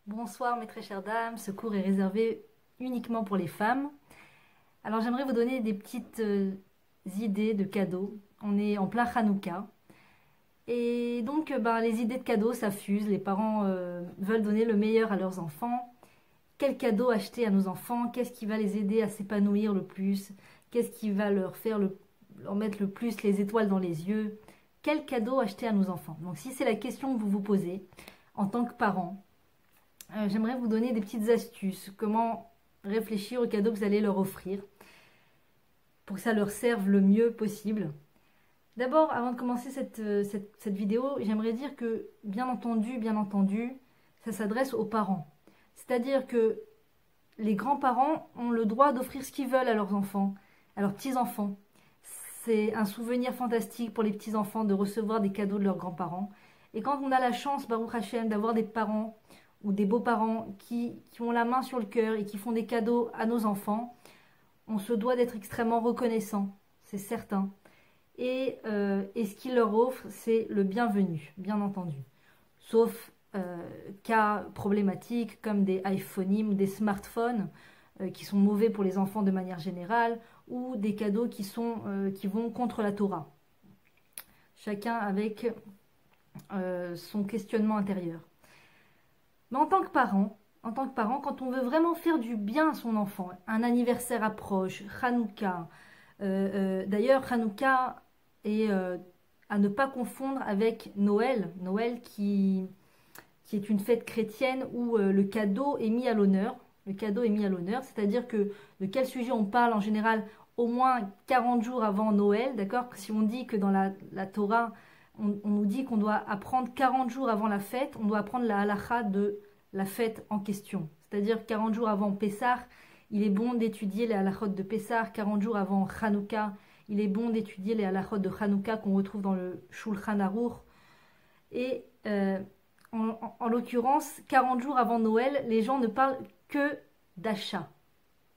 Bonsoir mes très chères dames, ce cours est réservé uniquement pour les femmes. Alors j'aimerais vous donner des petites idées de cadeaux. On est en plein Hanouka. Et donc les idées de cadeaux ça fuse, les parents veulent donner le meilleur à leurs enfants. Quel cadeau acheter à nos enfants? Qu'est-ce qui va les aider à s'épanouir le plus? Qu'est-ce qui va leur mettre le plus les étoiles dans les yeux? Quel cadeau acheter à nos enfants? Donc si c'est la question que vous vous posez en tant que parent, j'aimerais vous donner des petites astuces. Comment réfléchir au cadeau que vous allez leur offrir pour que ça leur serve le mieux possible. D'abord, avant de commencer cette vidéo, j'aimerais dire que, bien entendu, ça s'adresse aux parents. C'est-à-dire que les grands-parents ont le droit d'offrir ce qu'ils veulent à leurs enfants, à leurs petits-enfants. C'est un souvenir fantastique pour les petits-enfants de recevoir des cadeaux de leurs grands-parents. Et quand on a la chance, Baruch Hashem, d'avoir des parents ou des beaux-parents qui ont la main sur le cœur et qui font des cadeaux à nos enfants, on se doit d'être extrêmement reconnaissant, c'est certain. Et ce qu'ils leur offrent, c'est le bienvenu, bien entendu. Sauf cas problématiques comme des iPhones ou des smartphones qui sont mauvais pour les enfants de manière générale, ou des cadeaux qui vont contre la Torah. Chacun avec son questionnement intérieur. Mais en tant que parent, quand on veut vraiment faire du bien à son enfant, un anniversaire approche, Hanouka, d'ailleurs Hanouka est à ne pas confondre avec Noël, qui est une fête chrétienne où le cadeau est mis à l'honneur. Le cadeau est mis à l'honneur, c'est-à-dire que de quel sujet on parle en général au moins 40 jours avant Noël, d'accord? Si on dit que dans la Torah, on nous dit qu'on doit apprendre 40 jours avant la fête, on doit apprendre la halakha de la fête en question. C'est-à-dire 40 jours avant Pessah, il est bon d'étudier les halakhot de Pessah. 40 jours avant Hanouka, il est bon d'étudier les halakhot de Hanouka qu'on retrouve dans le Shulchan Aruch. Et en l'occurrence, 40 jours avant Noël, les gens ne parlent que d'achat,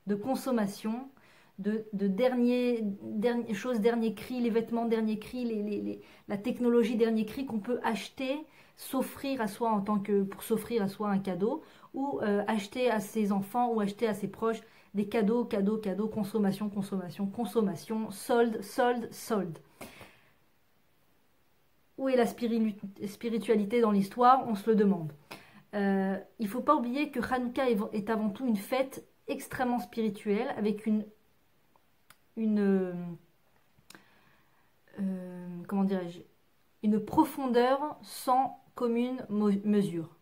de consommation, de dernier cri, les vêtements dernier cri, la technologie dernier cri qu'on peut acheter, s'offrir à soi pour s'offrir à soi un cadeau, ou acheter à ses enfants ou acheter à ses proches des cadeaux, consommation, solde. Où est la spiritualité dans l'histoire? On se le demande. Il ne faut pas oublier que Hanouka est avant tout une fête extrêmement spirituelle avec comment dirais-je, une profondeur sans commune mesure.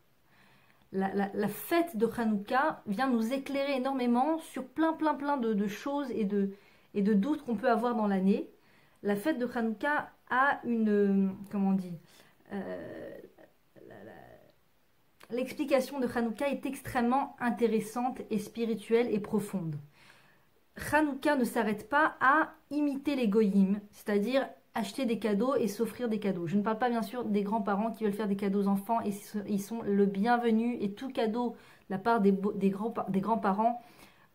La fête de Hanouka vient nous éclairer énormément sur plein de choses et de doutes qu'on peut avoir dans l'année. La fête de Hanouka a comment on dit, l'explication de Hanouka est extrêmement intéressante et spirituelle et profonde. Hanouka ne s'arrête pas à imiter les goyim, c'est-à-dire acheter des cadeaux et s'offrir des cadeaux. Je ne parle pas bien sûr des grands-parents qui veulent faire des cadeaux aux enfants et ils sont le bienvenu, et tout cadeau de la part des grands-parents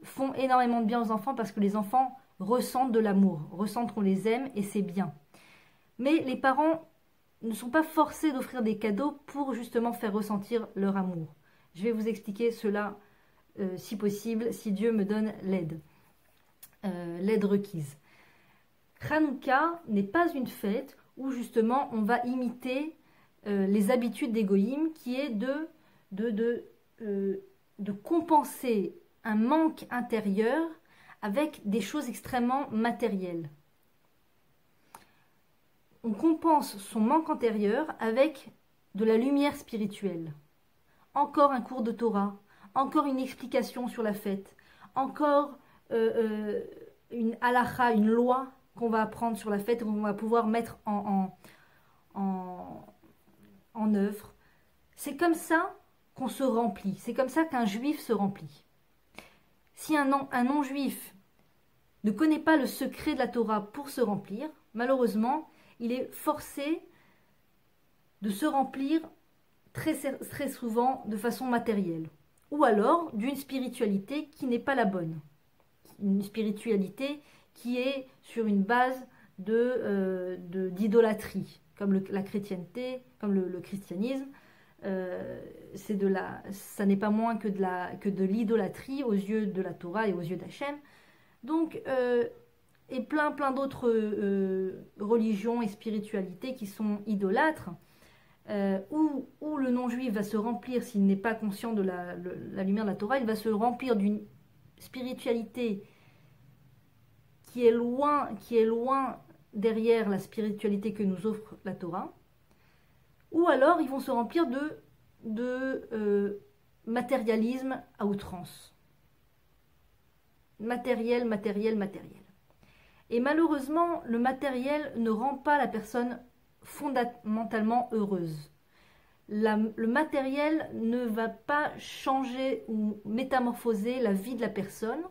font énormément de bien aux enfants parce que les enfants ressentent de l'amour, ressentent qu'on les aime et c'est bien. Mais les parents ne sont pas forcés d'offrir des cadeaux pour justement faire ressentir leur amour. Je vais vous expliquer cela si possible, si Dieu me donne l'aide requise. Hanouka n'est pas une fête où justement on va imiter les habitudes des goyim, qui est de compenser un manque intérieur avec des choses extrêmement matérielles. On compense son manque antérieur avec de la lumière spirituelle. Encore un cours de Torah, encore une explication sur la fête, encore une halakha, une loi qu'on va apprendre sur la fête et qu'on va pouvoir mettre en œuvre. C'est comme ça qu'on se remplit, c'est comme ça qu'un juif se remplit. Si un non-juif ne connaît pas le secret de la Torah pour se remplir, malheureusement, il est forcé de se remplir très souvent de façon matérielle. Ou alors d'une spiritualité qui n'est pas la bonne. Une spiritualité qui est sur une base d'idolâtrie, comme la chrétienté, comme le christianisme, ça n'est pas moins que de l'idolâtrie aux yeux de la Torah et aux yeux d'Hachem. Donc, et plein d'autres religions et spiritualités qui sont idolâtres, où le non-juif va se remplir, s'il n'est pas conscient de la lumière de la Torah, il va se remplir d'une spiritualité qui est loin derrière la spiritualité que nous offre la Torah, ou alors ils vont se remplir de matérialisme à outrance. Matériel. Et malheureusement, le matériel ne rend pas la personne fondamentalement heureuse. Le matériel ne va pas changer ou métamorphoser la vie de la personne.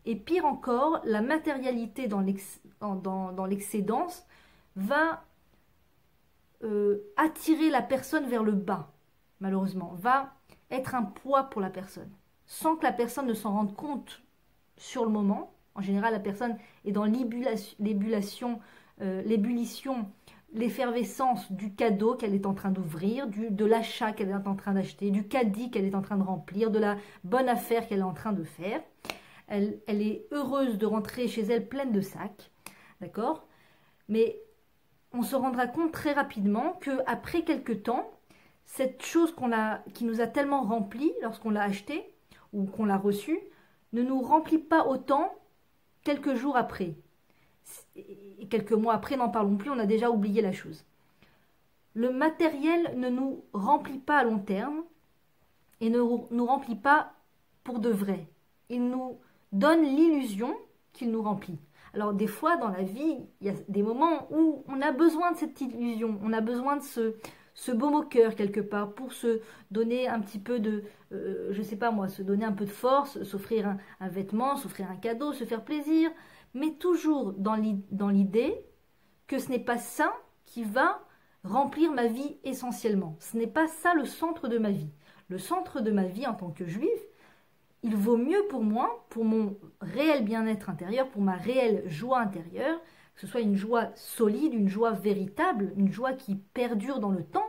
Et pire encore, la matérialité dans l'excédence va attirer la personne vers le bas, malheureusement, va être un poids pour la personne, sans que la personne ne s'en rende compte sur le moment. En général, la personne est dans l'ébullition, l'effervescence du cadeau qu'elle est en train d'ouvrir, de l'achat qu'elle est en train d'acheter, du caddie qu'elle est en train de remplir, de la bonne affaire qu'elle est en train de faire. Elle est heureuse de rentrer chez elle pleine de sacs, d'accord? Mais on se rendra compte très rapidement qu'après quelques temps, cette chose qui nous a tellement rempli lorsqu'on l'a achetée ou qu'on l'a reçue, ne nous remplit pas autant quelques jours après. Et quelques mois après, n'en parlons plus, on a déjà oublié la chose. Le matériel ne nous remplit pas à long terme et ne nous remplit pas pour de vrai. Il nous donne l'illusion qu'il nous remplit. Alors des fois dans la vie, il y a des moments où on a besoin de cette illusion, on a besoin de ce baume au cœur quelque part pour se donner un petit peu de, je sais pas moi, se donner un peu de force, s'offrir un vêtement, s'offrir un cadeau, se faire plaisir, mais toujours dans l'idée que ce n'est pas ça qui va remplir ma vie essentiellement. Ce n'est pas ça le centre de ma vie. Le centre de ma vie en tant que juif, il vaut mieux pour moi, pour mon réel bien-être intérieur, pour ma réelle joie intérieure, que ce soit une joie solide, une joie véritable, une joie qui perdure dans le temps,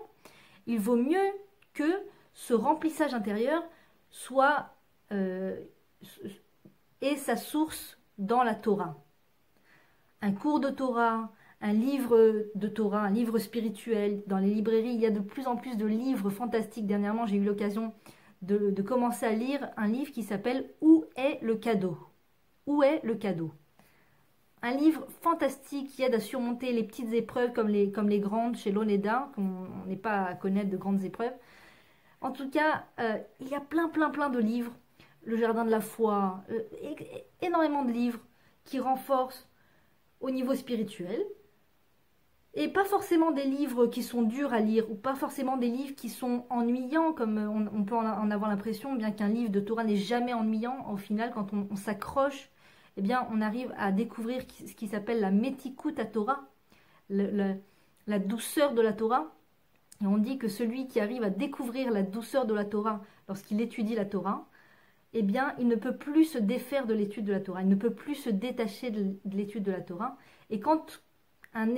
il vaut mieux que ce remplissage intérieur soit et sa source dans la Torah. Un cours de Torah, un livre de Torah, un livre spirituel. Dans les librairies, il y a de plus en plus de livres fantastiques. Dernièrement, j'ai eu l'occasion de commencer à lire un livre qui s'appelle « Où est le cadeau ?» Où est le cadeau? Un livre fantastique qui aide à surmonter les petites épreuves comme les grandes chez l'Oneda, qu'on n'est pas à connaître de grandes épreuves. En tout cas, il y a plein de livres. Le Jardin de la foi, énormément de livres qui renforcent au niveau spirituel. Et pas forcément des livres qui sont durs à lire, ou pas forcément des livres qui sont ennuyants, comme on peut en avoir l'impression, bien qu'un livre de Torah n'est jamais ennuyant. Au final, quand on s'accroche, eh bien, on arrive à découvrir ce qui s'appelle la Metikut à Torah, la douceur de la Torah. Et on dit que celui qui arrive à découvrir la douceur de la Torah lorsqu'il étudie la Torah, eh bien, il ne peut plus se défaire de l'étude de la Torah, il ne peut plus se détacher de l'étude de la Torah. Et quand un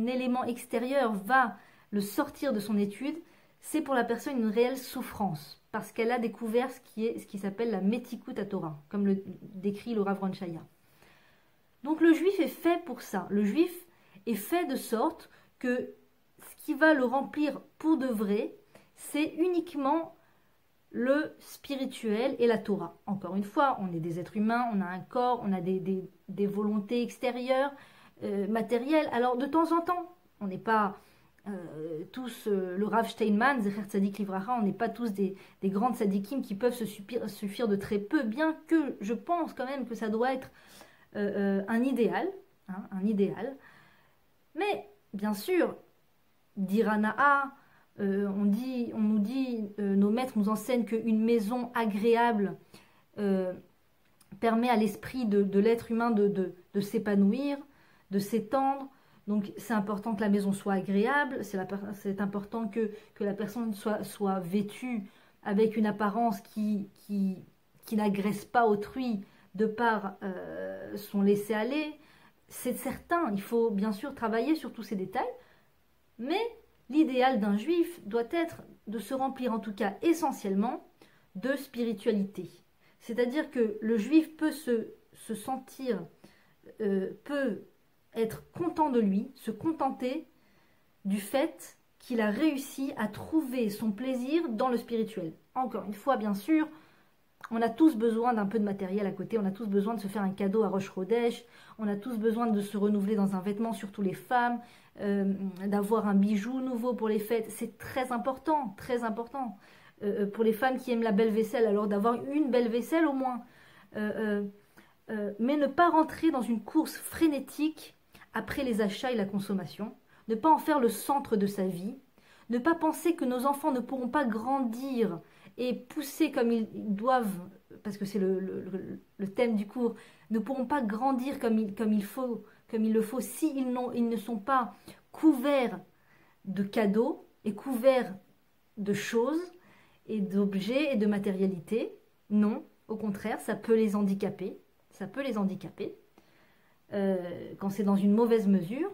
élément extérieur va le sortir de son étude, c'est pour la personne une réelle souffrance, parce qu'elle a découvert ce qui s'appelle la Metikut à Torah, comme le décrit le Rav Ron Shaya. Donc le juif est fait pour ça. Le juif est fait de sorte que ce qui va le remplir pour de vrai, c'est uniquement le spirituel et la Torah. Encore une fois, on est des êtres humains, on a un corps, on a des volontés extérieures, matérielles. Alors de temps en temps, on n'est pas tous le Rav Steinman, Zecher Tzadik Livracha, on n'est pas tous des grands tzadikim qui peuvent se suffire de très peu, bien que je pense quand même que ça doit être un idéal, hein, un idéal. Mais bien sûr, d'Irana'a, on nous dit, nos maîtres nous enseignent qu'une maison agréable permet à l'esprit de l'être humain de s'épanouir, de s'étendre. Donc c'est important que la maison soit agréable, c'est important que la personne soit vêtue avec une apparence qui n'agresse pas autrui de par son laisser-aller. C'est certain, il faut bien sûr travailler sur tous ces détails, mais l'idéal d'un juif doit être de se remplir, en tout cas essentiellement, de spiritualité. C'est-à-dire que le juif peut se sentir, peut être content de lui, se contenter du fait qu'il a réussi à trouver son plaisir dans le spirituel. Encore une fois, bien sûr, on a tous besoin d'un peu de matériel à côté, on a tous besoin de se faire un cadeau à Rosh Chodesh, on a tous besoin de se renouveler dans un vêtement, surtout les femmes, d'avoir un bijou nouveau pour les fêtes. C'est très important, très important. Pour les femmes qui aiment la belle vaisselle, alors d'avoir une belle vaisselle au moins. Mais ne pas rentrer dans une course frénétique après les achats et la consommation, ne pas en faire le centre de sa vie, ne pas penser que nos enfants ne pourront pas grandir et pousser comme ils doivent, parce que c'est le thème du cours, ne pourront pas grandir comme il le faut, si ils ne sont pas couverts de cadeaux et couverts de choses et d'objets et de matérialité. Non, au contraire, ça peut les handicaper. Ça peut les handicaper quand c'est dans une mauvaise mesure,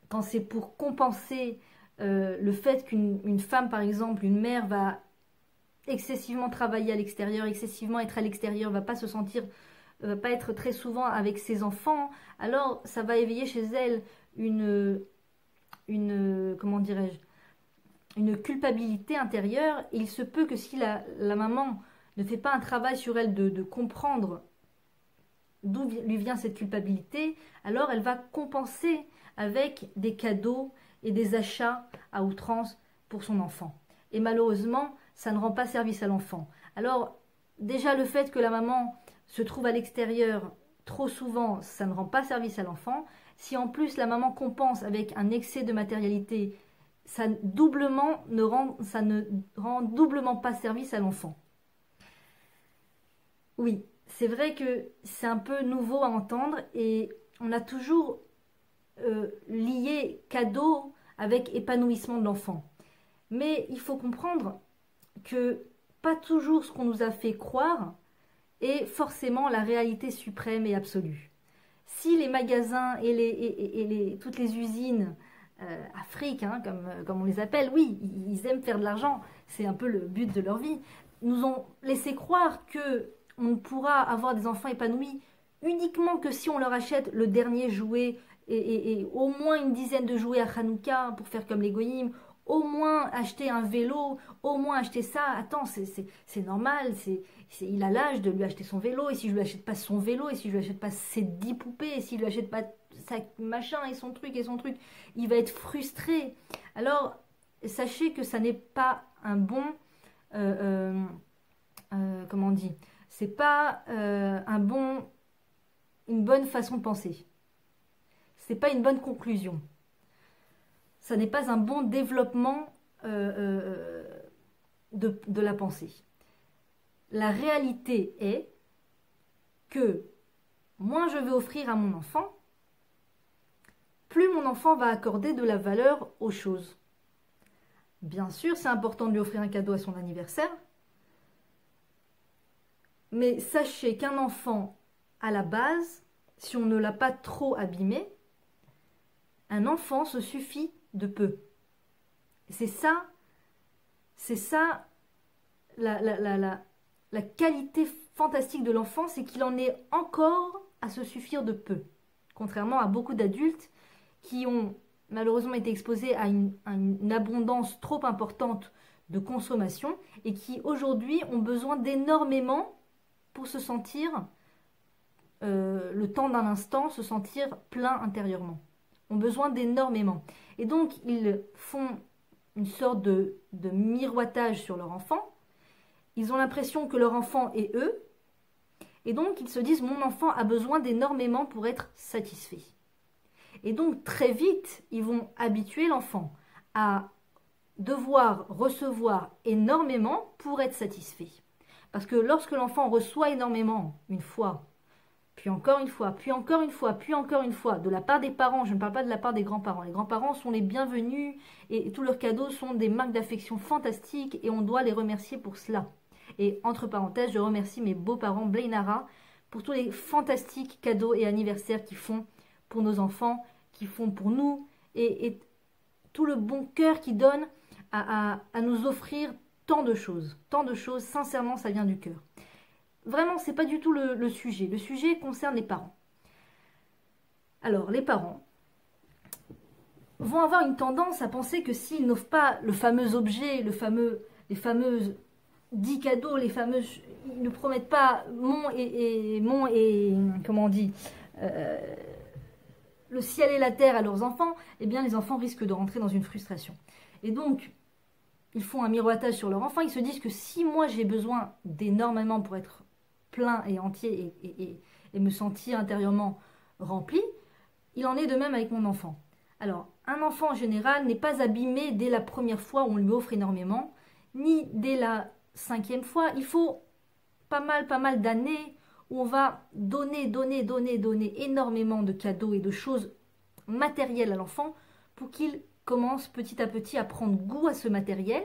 quand c'est pour compenser le fait qu'une femme, par exemple, une mère va excessivement travailler à l'extérieur, excessivement être à l'extérieur, va pas se sentir, va pas être très souvent avec ses enfants, alors ça va éveiller chez elle comment dirais-je, une culpabilité intérieure. Et il se peut que si la maman ne fait pas un travail sur elle de comprendre d'où lui vient cette culpabilité, alors elle va compenser avec des cadeaux et des achats à outrance pour son enfant. Et malheureusement, ça ne rend pas service à l'enfant. Alors, déjà le fait que la maman se trouve à l'extérieur trop souvent, ça ne rend pas service à l'enfant. Si en plus la maman compense avec un excès de matérialité, ça ne rend doublement pas service à l'enfant. Oui, c'est vrai que c'est un peu nouveau à entendre et on a toujours lié cadeau avec épanouissement de l'enfant. Mais il faut comprendre que pas toujours ce qu'on nous a fait croire est forcément la réalité suprême et absolue. Si les magasins et toutes les usines Afrique, hein, comme on les appelle, oui, ils aiment faire de l'argent, c'est un peu le but de leur vie, nous ont laissé croire que on ne pourra avoir des enfants épanouis uniquement que si on leur achète le dernier jouet et au moins une dizaine de jouets à Hanouka pour faire comme les goyim, au moins acheter un vélo, au moins acheter ça. Attends, c'est normal, il a l'âge de lui acheter son vélo, et si je lui achète pas son vélo, et si je lui achète pas ses 10 poupées, et si je lui achète pas sa machin et son truc, il va être frustré. Alors, sachez que ça n'est pas un bon... comment on dit, c'est pas une bonne façon de penser. C'est pas une bonne conclusion. Ça n'est pas un bon développement de la pensée. La réalité est que moins je vais offrir à mon enfant, plus mon enfant va accorder de la valeur aux choses. Bien sûr, c'est important de lui offrir un cadeau à son anniversaire, mais sachez qu'un enfant, à la base, si on ne l'a pas trop abîmé, un enfant se suffit de peu. C'est ça la qualité fantastique de l'enfant, c'est qu'il en est encore à se suffire de peu. Contrairement à beaucoup d'adultes qui ont malheureusement été exposés à une abondance trop importante de consommation et qui aujourd'hui ont besoin d'énormément pour se sentir, le temps d'un instant, se sentir plein intérieurement. Ont besoin d'énormément. Et donc, ils font une sorte de miroitage sur leur enfant. Ils ont l'impression que leur enfant est eux. Et donc, ils se disent, mon enfant a besoin d'énormément pour être satisfait. Et donc, très vite, ils vont habituer l'enfant à devoir recevoir énormément pour être satisfait. Parce que lorsque l'enfant reçoit énormément, une fois, puis encore une fois, puis encore une fois, puis encore une fois, de la part des parents, je ne parle pas de la part des grands-parents. Les grands-parents sont les bienvenus et tous leurs cadeaux sont des marques d'affection fantastiques et on doit les remercier pour cela. Et entre parenthèses, je remercie mes beaux-parents Blainara pour tous les fantastiques cadeaux et anniversaires qu'ils font pour nos enfants, qu'ils font pour nous et tout le bon cœur qu'il donne à nous offrir tant de choses. Tant de choses, sincèrement, ça vient du cœur. Vraiment, c'est pas du tout le sujet. Le sujet concerne les parents. Alors, les parents vont avoir une tendance à penser que s'ils n'offrent pas le fameux objet, les fameux 10 cadeaux, ils ne promettent pas comment on dit, le ciel et la terre à leurs enfants, eh bien les enfants risquent de rentrer dans une frustration. Et donc, ils font un miroitage sur leur enfant, ils se disent que si moi j'ai besoin d'énormément pour être plein et entier et me sentir intérieurement rempli, il en est de même avec mon enfant. Alors, un enfant en général n'est pas abîmé dès la première fois où on lui offre énormément, ni dès la 5e fois. Il faut pas mal d'années où on va donner énormément de cadeaux et de choses matérielles à l'enfant pour qu'il commence petit à petit à prendre goût à ce matériel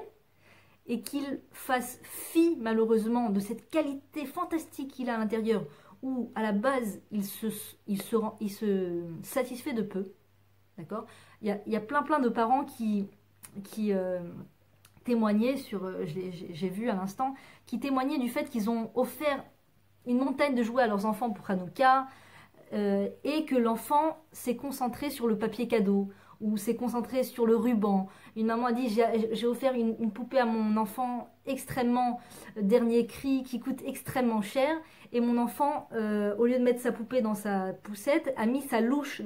et qu'il fasse fi malheureusement de cette qualité fantastique qu'il a à l'intérieur où à la base il se satisfait de peu. D'accord ? Il y a plein de parents qui témoignaient j'ai vu à l'instant, qui témoignaient du fait qu'ils ont offert une montagne de jouets à leurs enfants pour Hanouka et que l'enfant s'est concentré sur le papier cadeau ou s'est concentré sur le ruban. Une maman a dit j'ai offert une poupée à mon enfant extrêmement dernier cri qui coûte extrêmement cher et mon enfant au lieu de mettre sa poupée dans sa poussette a mis sa louche,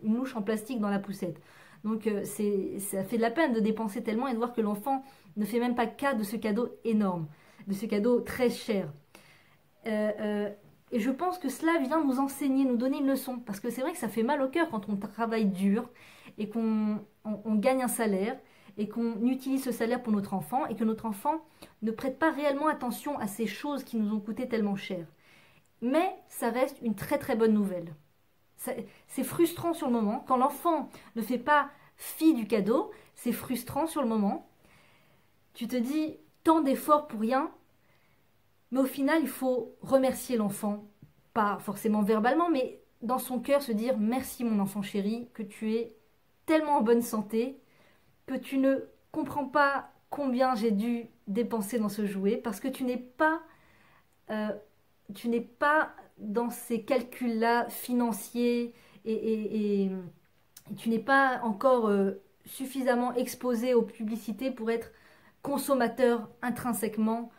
une louche en plastique dans la poussette. Donc ça fait de la peine de dépenser tellement et de voir que l'enfant ne fait même pas cas de ce cadeau énorme, de ce cadeau très cher. Et je pense que cela vient nous enseigner, nous donner une leçon. Parce que c'est vrai que ça fait mal au cœur quand on travaille dur et qu'on gagne un salaire et qu'on utilise ce salaire pour notre enfant et que notre enfant ne prête pas réellement attention à ces choses qui nous ont coûté tellement cher. Mais ça reste une très bonne nouvelle. C'est frustrant sur le moment. Quand l'enfant ne fait pas fi du cadeau, c'est frustrant sur le moment. Tu te dis tant d'efforts pour rien. Mais au final, il faut remercier l'enfant, pas forcément verbalement, mais dans son cœur se dire « Merci mon enfant chéri, que tu es tellement en bonne santé, que tu ne comprends pas combien j'ai dû dépenser dans ce jouet, parce que tu n'es pas dans ces calculs-là financiers et tu n'es pas encore suffisamment exposé aux publicités pour être consommateur intrinsèquement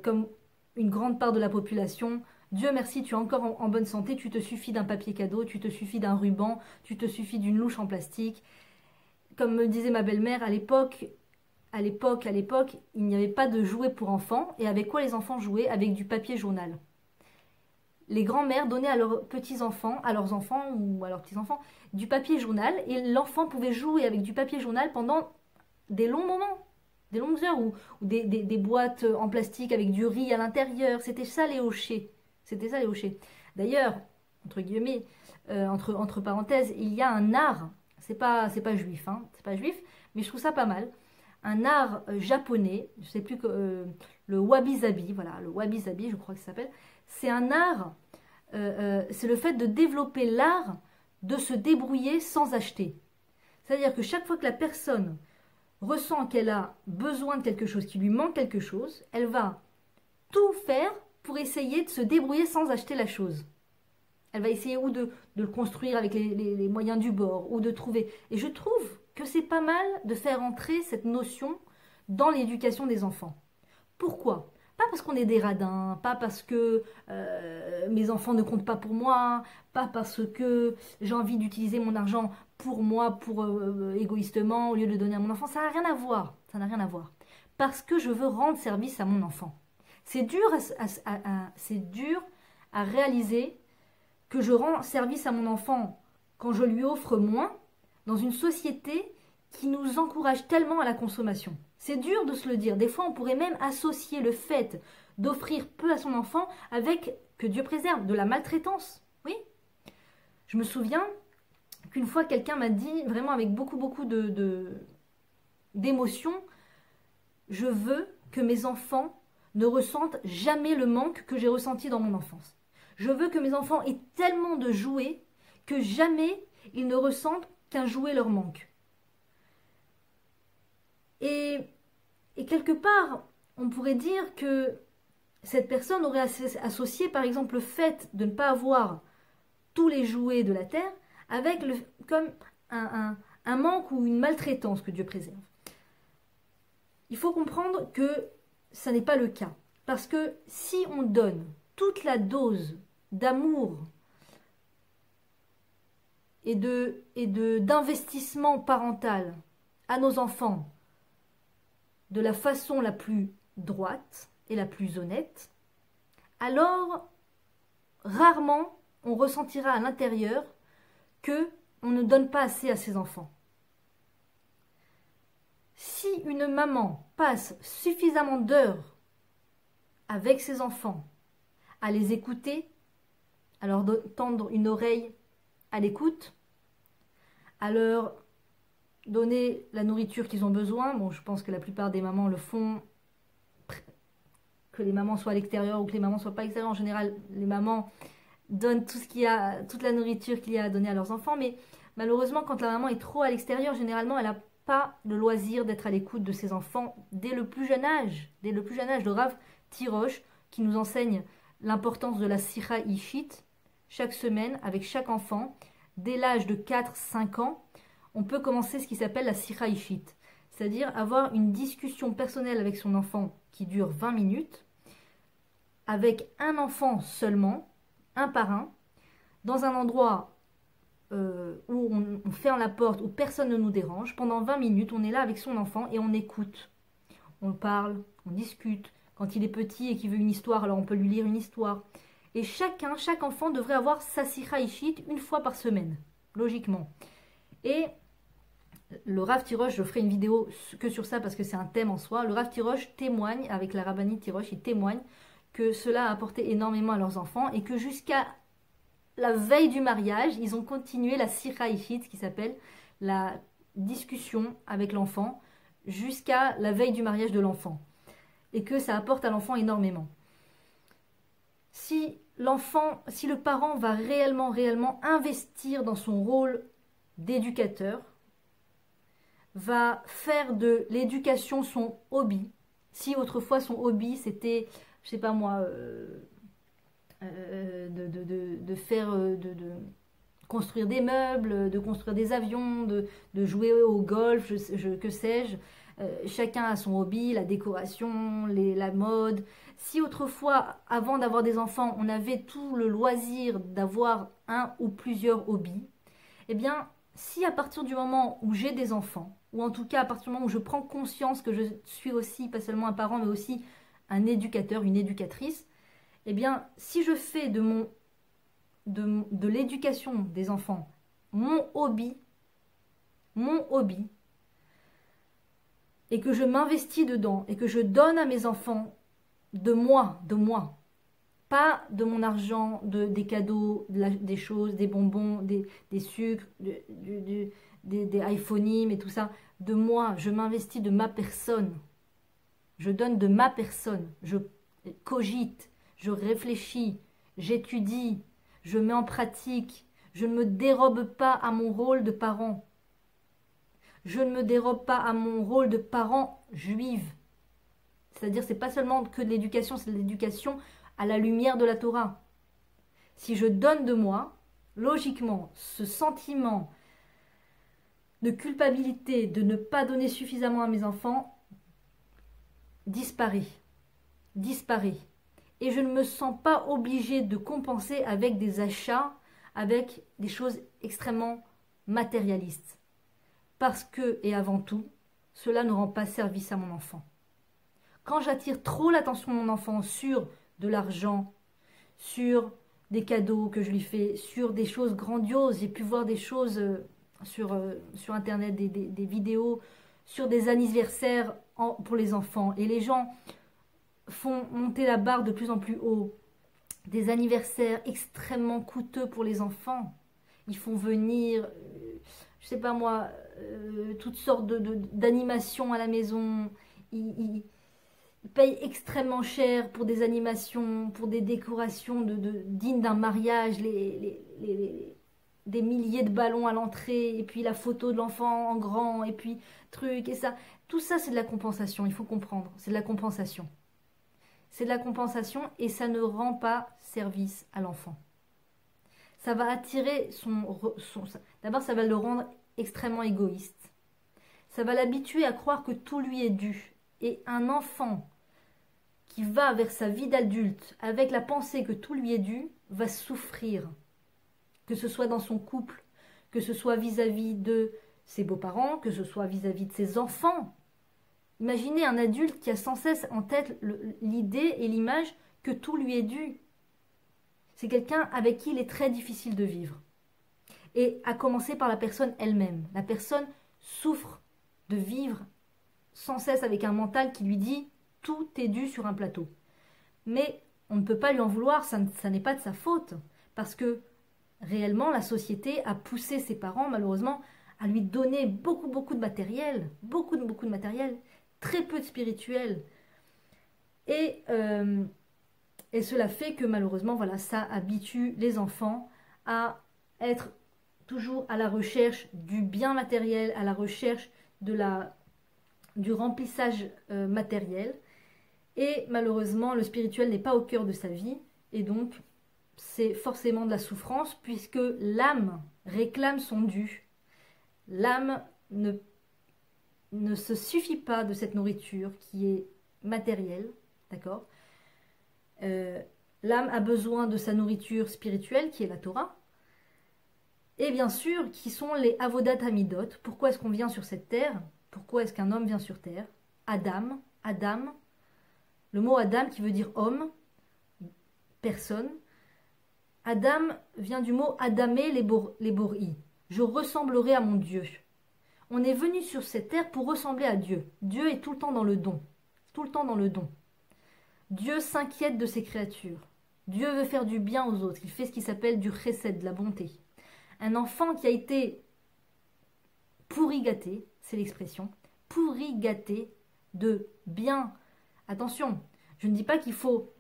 comme une grande part de la population. Dieu merci, tu es encore en bonne santé, tu te suffis d'un papier cadeau, tu te suffis d'un ruban, tu te suffis d'une louche en plastique. Comme me disait ma belle-mère, à l'époque, il n'y avait pas de jouets pour enfants. Et avec quoi les enfants jouaient? Avec du papier journal. Les grands-mères donnaient à leurs petits-enfants, à leurs enfants ou à leurs petits-enfants, du papier journal. Et l'enfant pouvait jouer avec du papier journal pendant des longs moments. Des longues heures ou des boîtes en plastique avec du riz à l'intérieur. C'était ça les hochets. C'était ça les hochets. D'ailleurs, entre guillemets, entre parenthèses, il y a un art, c'est pas juif, hein, c'est pas juif, mais je trouve ça pas mal. Un art japonais, je sais plus que le wabi-sabi, voilà, le wabi-sabi, je crois que ça s'appelle. C'est un art, c'est le fait de développer l'art de se débrouiller sans acheter. C'est-à-dire que chaque fois que la personne ressent qu'elle a besoin de quelque chose, qu'il lui manque quelque chose, elle va tout faire pour essayer de se débrouiller sans acheter la chose. Elle va essayer ou de le construire avec les moyens du bord, ou de trouver. Et je trouve que c'est pas mal de faire entrer cette notion dans l'éducation des enfants. Pourquoi ? Pas parce qu'on est des radins, pas parce que mes enfants ne comptent pas pour moi, pas parce que j'ai envie d'utiliser mon argent pour moi, égoïstement, au lieu de le donner à mon enfant. Ça n'a rien à voir. Ça n'a rien à voir. Parce que je veux rendre service à mon enfant. C'est dur à réaliser que je rends service à mon enfant quand je lui offre moins dans une société qui nous encourage tellement à la consommation. C'est dur de se le dire. Des fois, on pourrait même associer le fait d'offrir peu à son enfant avec, que Dieu préserve, de la maltraitance. Oui. Je me souviens qu'une fois, quelqu'un m'a dit, vraiment avec beaucoup d'émotion, je veux que mes enfants ne ressentent jamais le manque que j'ai ressenti dans mon enfance. Je veux que mes enfants aient tellement de jouets que jamais ils ne ressentent qu'un jouet leur manque. Et, et quelque part, on pourrait dire que cette personne aurait associé par exemple le fait de ne pas avoir tous les jouets de la terre avec comme un manque ou une maltraitance que Dieu préserve. Il faut comprendre que ça n'est pas le cas. Parce que si on donne toute la dose d'amour et d'investissement parental à nos enfants de la façon la plus droite et la plus honnête, alors rarement on ressentira à l'intérieur que on ne donne pas assez à ses enfants. Si une maman passe suffisamment d'heures avec ses enfants, à les écouter, à leur tendre une oreille à l'écoute, à leur donner la nourriture qu'ils ont besoin. Bon, je pense que la plupart des mamans le font, que les mamans soient à l'extérieur ou que les mamans soient pas à l'extérieur. En général, les mamans donnent tout ce qu'il y a, toute la nourriture qu'il y a à donner à leurs enfants. Mais malheureusement, quand la maman est trop à l'extérieur, généralement, elle n'a pas le loisir d'être à l'écoute de ses enfants dès le plus jeune âge. Dès le plus jeune âge, le Rav Tirosh, qui nous enseigne l'importance de la Sikha Ishit, chaque semaine, avec chaque enfant, dès l'âge de 4-5 ans, on peut commencer ce qui s'appelle la Sikha Ishit, c'est-à-dire avoir une discussion personnelle avec son enfant qui dure 20 minutes, avec un enfant seulement, un par un, dans un endroit où on ferme la porte, où personne ne nous dérange. Pendant 20 minutes, on est là avec son enfant et on écoute. On parle, on discute. Quand il est petit et qu'il veut une histoire, alors on peut lui lire une histoire. Et chaque enfant devrait avoir sa Sikha Ishit une fois par semaine, logiquement. Et le Rav Tirosh, je ferai une vidéo que sur ça parce que c'est un thème en soi. Le Rav Tirosh témoigne, avec la Rabbani Tirosh, il témoigne que cela a apporté énormément à leurs enfants et que jusqu'à la veille du mariage, ils ont continué la Sikha Ishit, qui s'appelle la discussion avec l'enfant, jusqu'à la veille du mariage de l'enfant. Et que ça apporte à l'enfant énormément. Si le parent va réellement investir dans son rôle d'éducateur, va faire de l'éducation son hobby. Si autrefois son hobby c'était, je sais pas moi, de construire des meubles, de construire des avions, de jouer au golf, que sais-je. Chacun a son hobby, la décoration, la mode. Si autrefois, avant d'avoir des enfants, on avait tout le loisir d'avoir un ou plusieurs hobbies, eh bien, si à partir du moment où j'ai des enfants, ou en tout cas à partir du moment où je prends conscience que je suis aussi, pas seulement un parent, mais aussi un éducateur, une éducatrice, eh bien, si je fais de l'éducation des enfants mon hobby, et que je m'investis dedans, et que je donne à mes enfants de moi, pas de mon argent, des cadeaux, des choses, des bonbons, des sucres, des iPhonimes et tout ça, de moi, je m'investis de ma personne, je donne de ma personne, je cogite, je réfléchis, j'étudie, je mets en pratique, je ne me dérobe pas à mon rôle de parent. Je ne me dérobe pas à mon rôle de parent juive. C'est-à-dire, c'est pas seulement que de l'éducation, c'est de l'éducation à la lumière de la Torah. Si je donne de moi, logiquement, ce sentiment de culpabilité de ne pas donner suffisamment à mes enfants disparaît. Et je ne me sens pas obligée de compenser avec des achats, avec des choses extrêmement matérialistes. Parce que, et avant tout, cela ne rend pas service à mon enfant. Quand j'attire trop l'attention de mon enfant sur de l'argent, sur des cadeaux que je lui fais, sur des choses grandioses, j'ai pu voir des choses sur Internet, des vidéos, sur des anniversaires pour les enfants. Et les gens font monter la barre de plus en plus haut. Des anniversaires extrêmement coûteux pour les enfants. Ils font venir, je sais pas moi, toutes sortes d'animations à la maison. Ils payent extrêmement cher pour des animations, pour des décorations dignes d'un mariage. des milliers de ballons à l'entrée, et puis la photo de l'enfant en grand, et puis truc, et ça. Tout ça, c'est de la compensation, il faut comprendre. C'est de la compensation. C'est de la compensation et ça ne rend pas service à l'enfant. Ça va attirer D'abord, ça va le rendre extrêmement égoïste. Ça va l'habituer à croire que tout lui est dû. Et un enfant qui va vers sa vie d'adulte avec la pensée que tout lui est dû va souffrir. Que ce soit dans son couple, que ce soit vis-à-vis de ses beaux-parents, que ce soit vis-à-vis de ses enfants. Imaginez un adulte qui a sans cesse en tête l'idée et l'image que tout lui est dû. C'est quelqu'un avec qui il est très difficile de vivre. Et à commencer par la personne elle-même. La personne souffre de vivre sans cesse avec un mental qui lui dit « tout est dû sur un plateau ». Mais on ne peut pas lui en vouloir, ça n'est pas de sa faute. Parce que réellement, la société a poussé ses parents, malheureusement, à lui donner beaucoup de matériel. Beaucoup de matériel. Très peu de spirituel. Et cela fait que malheureusement, voilà, ça habitue les enfants à être toujours à la recherche du bien matériel, à la recherche du remplissage matériel. Et malheureusement, le spirituel n'est pas au cœur de sa vie. Et donc, c'est forcément de la souffrance puisque l'âme réclame son dû. L'âme ne se suffit pas de cette nourriture qui est matérielle, d'accord? L'âme a besoin de sa nourriture spirituelle qui est la Torah. Et bien sûr, qui sont les Avodat Hamidot. Pourquoi est-ce qu'on vient sur cette terre? Pourquoi est-ce qu'un homme vient sur terre? Adam, le mot Adam qui veut dire homme, personne. Adam vient du mot Adamé les Bor'i. Je ressemblerai à mon Dieu. On est venu sur cette terre pour ressembler à Dieu. Dieu est tout le temps dans le don. Tout le temps dans le don. Dieu s'inquiète de ses créatures. Dieu veut faire du bien aux autres. Il fait ce qui s'appelle du chesed, de la bonté. Un enfant qui a été pourri gâté, c'est l'expression, pourri gâté de bien. Attention, je ne dis pas qu'il faut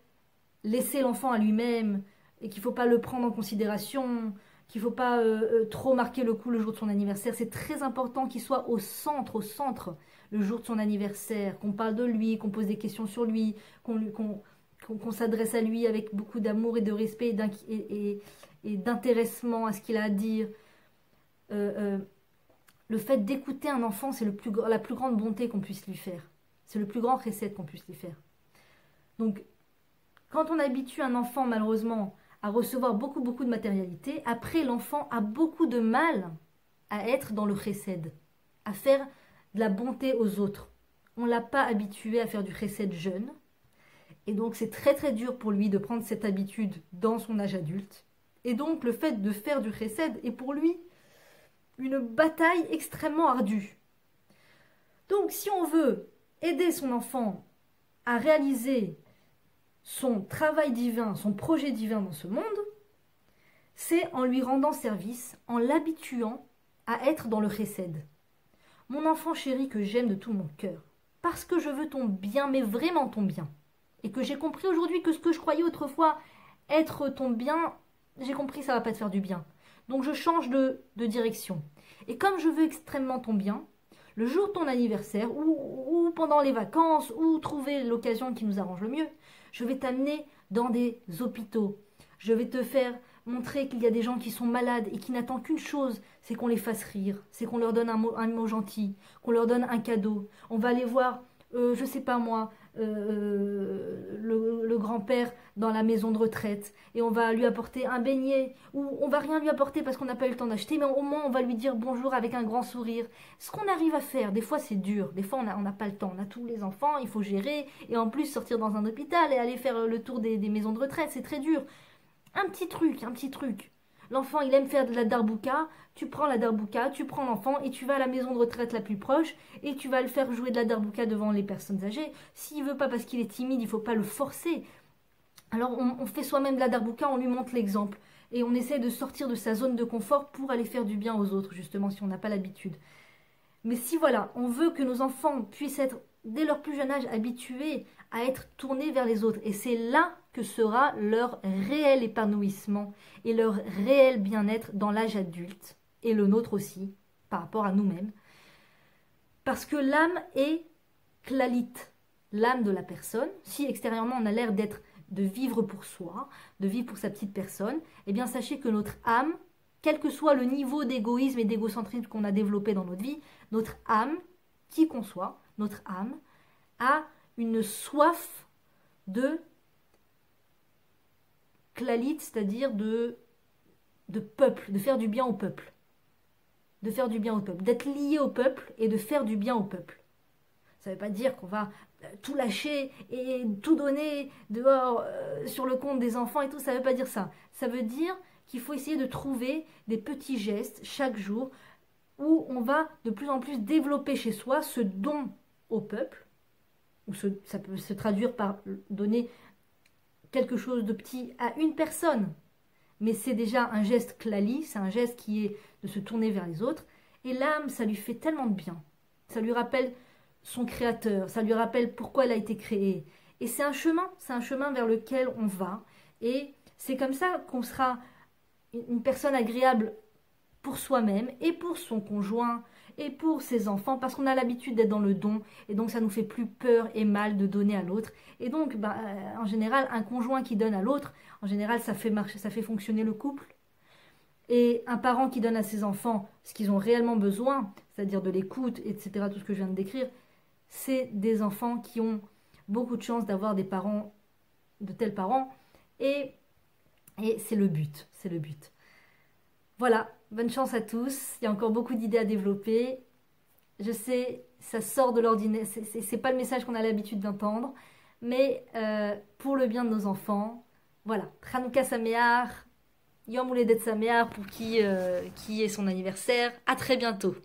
laisser l'enfant à lui-même et qu'il ne faut pas le prendre en considération, qu'il ne faut pas trop marquer le coup le jour de son anniversaire. C'est très important qu'il soit au centre, le jour de son anniversaire, qu'on parle de lui, qu'on pose des questions sur lui, qu'on s'adresse à lui avec beaucoup d'amour et de respect et d'intéressement à ce qu'il a à dire. Le fait d'écouter un enfant, c'est la plus grande bonté qu'on puisse lui faire. C'est le plus grand recette qu'on puisse lui faire. Donc, quand on habitue un enfant, malheureusement, à recevoir beaucoup de matérialité, après, l'enfant a beaucoup de mal à être dans le chesed, à faire de la bonté aux autres. On ne l'a pas habitué à faire du chesed jeune. Et donc, c'est très dur pour lui de prendre cette habitude dans son âge adulte. Et donc, le fait de faire du chesed est pour lui une bataille extrêmement ardue. Donc, si on veut aider son enfant à réaliser son travail divin, son projet divin dans ce monde, c'est en lui rendant service, en l'habituant à être dans le chesed. Mon enfant chéri que j'aime de tout mon cœur, parce que je veux ton bien, mais vraiment ton bien, et que j'ai compris aujourd'hui que ce que je croyais autrefois être ton bien, j'ai compris que ça ne va pas te faire du bien. Donc je change de direction. Et comme je veux extrêmement ton bien, le jour de ton anniversaire, ou pendant les vacances, ou trouver l'occasion qui nous arrange le mieux, je vais t'amener dans des hôpitaux. Je vais te faire montrer qu'il y a des gens qui sont malades et qui n'attendent qu'une chose, c'est qu'on les fasse rire, c'est qu'on leur donne un mot gentil, qu'on leur donne un cadeau. On va aller voir, je sais pas moi, le grand-père dans la maison de retraite et on va lui apporter un beignet ou on va rien lui apporter parce qu'on n'a pas eu le temps d'acheter, mais au moins on va lui dire bonjour avec un grand sourire. Ce qu'on arrive à faire, des fois c'est dur, des fois on n'a pas le temps, on a tous les enfants, il faut gérer et en plus sortir dans un hôpital et aller faire le tour des maisons de retraite, c'est très dur. Un petit truc. L'enfant, il aime faire de la darbouka, tu prends la darbouka, tu prends l'enfant et tu vas à la maison de retraite la plus proche et tu vas le faire jouer de la darbouka devant les personnes âgées. S'il veut pas parce qu'il est timide, il ne faut pas le forcer. Alors on fait soi-même de la darbouka, on lui montre l'exemple et on essaie de sortir de sa zone de confort pour aller faire du bien aux autres, justement, si on n'a pas l'habitude. Mais si voilà, on veut que nos enfants puissent être dès leur plus jeune âge, habitués à être tournés vers les autres. Et c'est là que sera leur réel épanouissement et leur réel bien-être dans l'âge adulte, et le nôtre aussi, par rapport à nous-mêmes. Parce que l'âme est klalit, l'âme de la personne. Si extérieurement on a l'air de vivre pour soi, de vivre pour sa petite personne, eh bien sachez que notre âme, quel que soit le niveau d'égoïsme et d'égocentrisme qu'on a développé dans notre vie, notre âme, qui qu'on soit, notre âme, a une soif de klalit, c'est-à-dire de peuple, de faire du bien au peuple. De faire du bien au peuple, d'être lié au peuple et de faire du bien au peuple. Ça ne veut pas dire qu'on va tout lâcher et tout donner dehors sur le compte des enfants et tout, ça ne veut pas dire ça. Ça veut dire qu'il faut essayer de trouver des petits gestes chaque jour où on va de plus en plus développer chez soi ce don au peuple, ou ça peut se traduire par donner quelque chose de petit à une personne, mais c'est déjà un geste klali, c'est un geste qui est de se tourner vers les autres, et l'âme, ça lui fait tellement de bien, ça lui rappelle son créateur, ça lui rappelle pourquoi elle a été créée, et c'est un chemin vers lequel on va, et c'est comme ça qu'on sera une personne agréable pour soi-même et pour son conjoint et pour ses enfants, parce qu'on a l'habitude d'être dans le don, et donc ça nous fait plus peur et mal de donner à l'autre. Et donc, en général, un conjoint qui donne à l'autre, en général, ça fait marcher, ça fait fonctionner le couple. Et un parent qui donne à ses enfants ce qu'ils ont réellement besoin, c'est-à-dire de l'écoute, etc., tout ce que je viens de décrire, c'est des enfants qui ont beaucoup de chance d'avoir des parents, de tels parents, et c'est le but, c'est le but. Voilà, bonne chance à tous. Il y a encore beaucoup d'idées à développer. Je sais, ça sort de l'ordinaire. C'est pas le message qu'on a l'habitude d'entendre. Mais pour le bien de nos enfants, voilà. Hanouka Sameach, Yom Houledet Sameach pour qui est son anniversaire. À très bientôt.